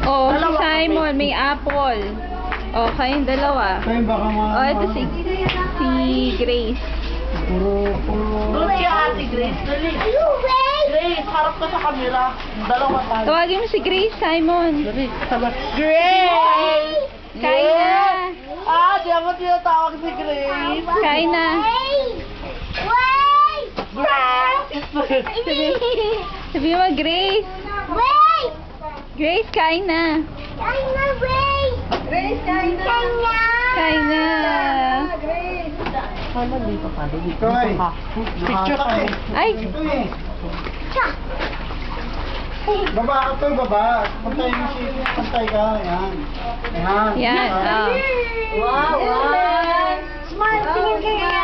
Oh, si Simon, may apple. Oh, kayong dalawa. Kayo baka mga... Oh, ito si Grace. Doon siya ate Grace. Dali. Grace, harap ka sa camera. Dalawa tayo. Tawagin mo si Grace, Simon. Dali, sabay. Grace! Kain na. Ah, di ako tinatawag si Grace. Kain na. Sabi mo, Grace. Grace, kain na. Grace, kain na! Kain na. Grace! Sana dito ka. Dito Kay, ka. picture ka eh. Ay, Ito eh. Baba ka to, baba. Pantay mo si... Pantay ka. Yan. Yan. yan. Oh. Wow! Wow! Smile! Tingin kayo!